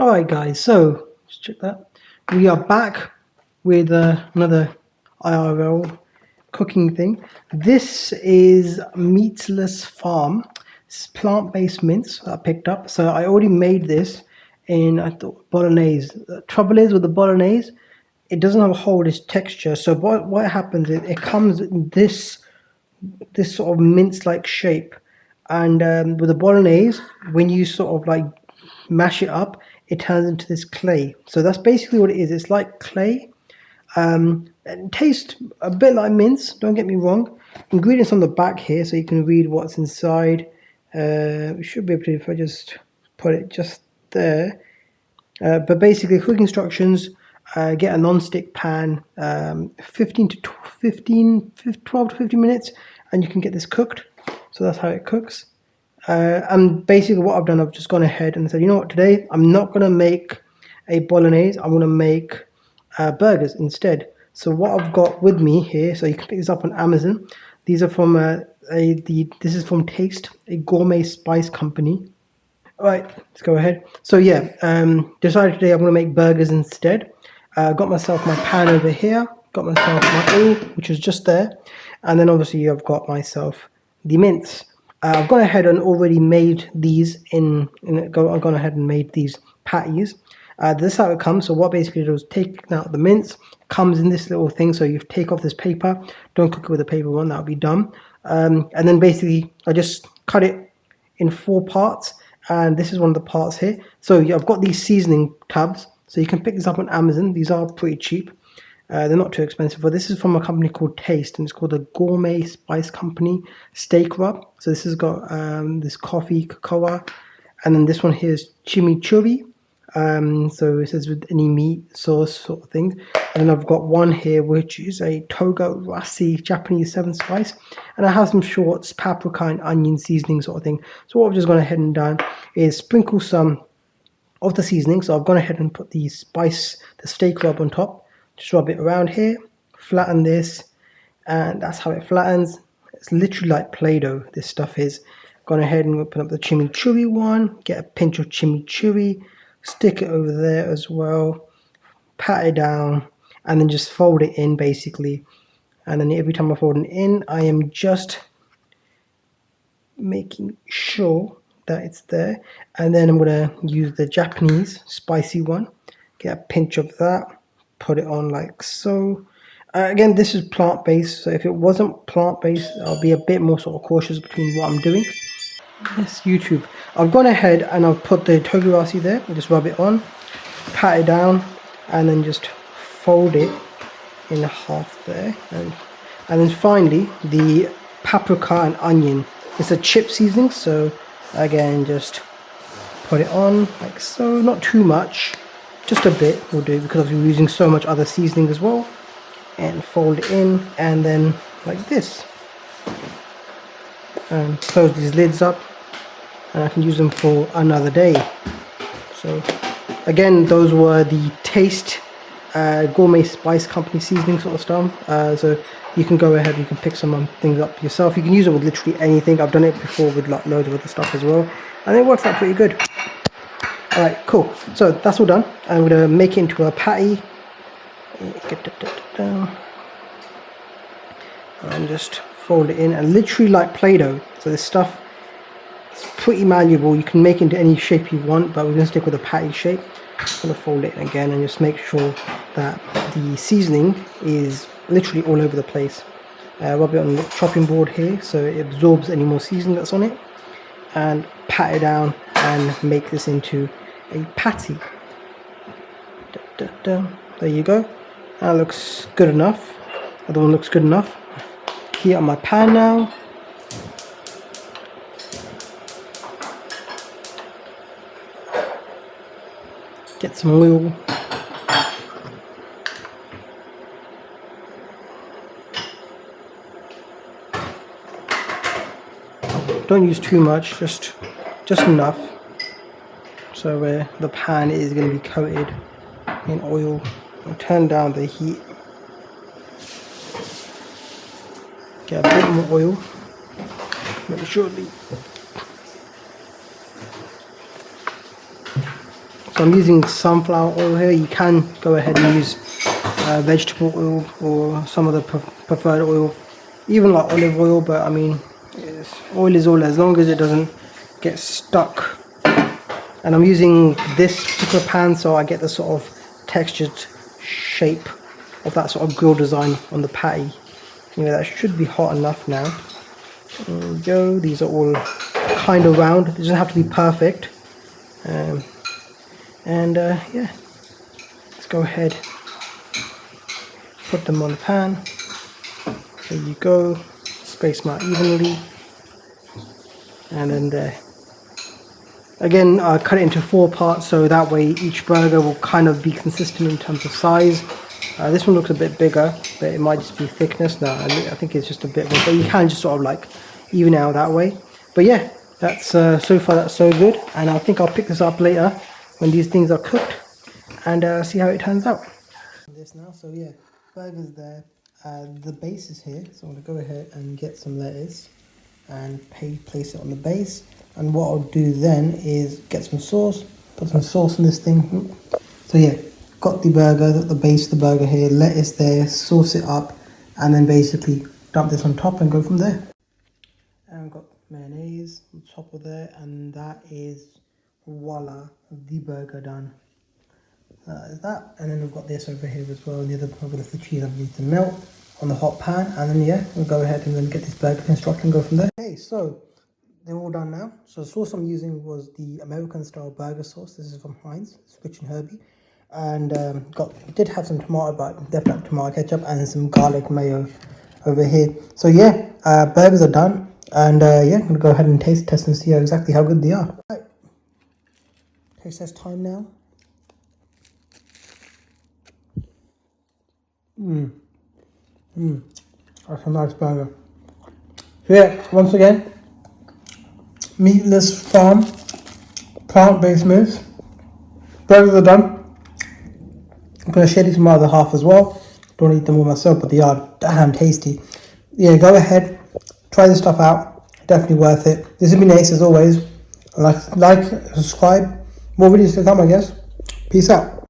Alright guys, so let's check that. We are back with another IRL cooking thing. This is Meetless Farm. It's plant-based mince that I picked up. So I already made this in, I thought, bolognese. The trouble is with the bolognese, it doesn't have a whole this texture. So what happens is it comes in this sort of mince-like shape. And with the bolognese, when you sort of like mash it up, it turns into this clay. So that's basically what it is. It's like clay. It tastes a bit like mince, don't get me wrong. Ingredients on the back here, so you can read what's inside. We should be able to, if I just put it just there. But basically, quick instructions. Get a non-stick pan, 12 to 15 minutes, and you can get this cooked. So that's how it cooks. And basically what I've done, I've just gone ahead and said, you know what, today I'm not going to make a bolognese, I'm going to make burgers instead. So what I've got with me here, so you can pick this up on Amazon. These are from this is from Taste, a gourmet spice company. All right, let's go ahead. So yeah, decided today I'm going to make burgers instead. Got myself my pan over here, got myself my oil, which is just there, and then obviously I've got myself the mince. I've gone ahead and already made these I've gone ahead and made these patties. This is how it comes. So what basically it was taking out the mince, comes in this little thing. So you take off this paper. Don't cook it with a paper one, that would be dumb. And then basically I just cut it in 4 parts. And this is one of the parts here. So yeah, I've got these seasoning tubs. So you can pick this up on Amazon. These are pretty cheap. They're not too expensive, but this is from a company called Taste, and it's called the Gourmet Spice Company Steak Rub. So this has got this coffee, cocoa, and then this one here is chimichurri. So it says with any meat, sauce sort of thing. And then I've got one here which is a Togo Rasi Japanese 7 spice, and I have some shorts, paprika and onion seasoning sort of thing. So what I've just gone ahead and done is sprinkle some of the seasoning. So I've gone ahead and put the steak rub on top. Just rub it around here, flatten this, and that's how it flattens. It's literally like Play-Doh, this stuff is. Gone ahead and open up the chimichurri one, get a pinch of chimichurri, stick it over there as well, pat it down, and then just fold it in basically. And then every time I fold it in, I am just making sure that it's there. And then I'm going to use the Japanese spicy one, get a pinch of that, put it on like so. Again, this is plant-based, so if it wasn't plant-based, I'll be a bit more sort of cautious between what I'm doing. Yes, YouTube. I've gone ahead and I've put the togurasi there, and just rub it on, pat it down, and then just fold it in half there. And then finally, the paprika and onion. It's a chip seasoning, so again, just put it on like so, not too much. Just a bit will do because we're using so much other seasoning as well. And fold it in, and then like this. And close these lids up, and I can use them for another day. So again, those were the Taste Gourmet Spice Company seasoning sort of stuff. So you can go ahead and you can pick some things up yourself. You can use it with literally anything. I've done it before with like loads of other stuff as well, and it works out pretty good. Alright, cool. So that's all done. I'm going to make it into a patty. And just fold it in, and literally like Play-Doh. So this stuff is pretty malleable. You can make it into any shape you want, but we're going to stick with a patty shape. I'm going to fold it in again and just make sure that the seasoning is literally all over the place. Rub it on the chopping board here so it absorbs any more seasoning that's on it. And pat it down and make this into a patty. There you go. That looks good enough. Other one looks good enough. Heat on my pan now. Get some oil. Don't use too much, just enough. So the pan is going to be coated in oil. I'll turn down the heat. Get a bit more oil. Make sure So I'm using sunflower oil here. You can go ahead and use vegetable oil or some of the preferred oil, even like olive oil, but I mean, oil is oil as long as it doesn't get stuck. And I'm using this particular pan so I get the sort of textured shape of that sort of grill design on the patty. Anyway, that should be hot enough now. There we go. These are all kind of round. It doesn't have to be perfect. Yeah, let's go ahead, put them on the pan. There you go. Space them out evenly. And then there. Again, I cut it into 4 parts so that way each burger will kind of be consistent in terms of size. This one looks a bit bigger, but it might just be thickness. No, I think it's just a bit bigger. But you can just sort of like even it out that way. But yeah, that's so far that's so good. And I think I'll pick this up later when these things are cooked and see how it turns out. This now, so yeah, burgers there. The base is here, so I'm going to go ahead and get some lettuce and place it on the base. And what I'll do then is get some sauce, put some sauce in this thing. So yeah, got the burger, got the base of the burger here, lettuce there, sauce it up, and then basically dump this on top and go from there. And we've got mayonnaise on top of there, and that is voila, the burger done. Is that, and then we've got this over here as well, and the other part of the cheese underneath to melt on the hot pan, and then yeah, we'll go ahead and then get this burger constructed and go from there. Okay, so they're all done now. So the sauce I'm using was the American style burger sauce. This is from Heinz, it's rich and herby, and did have some tomato, but definitely tomato ketchup and some garlic mayo over here. So yeah, burgers are done, and yeah, I'm gonna go ahead and taste test and see exactly how good they are. Right. Taste test time now. That's a nice burger. So yeah, once again, Meetless Farm, plant-based meals. Burgers are done. I'm going to share these with my other half as well. Don't eat them all myself, but they are damn tasty. Yeah, go ahead, try this stuff out. Definitely worth it. This has been Ace as always. Like, subscribe. More videos to come, I guess. Peace out.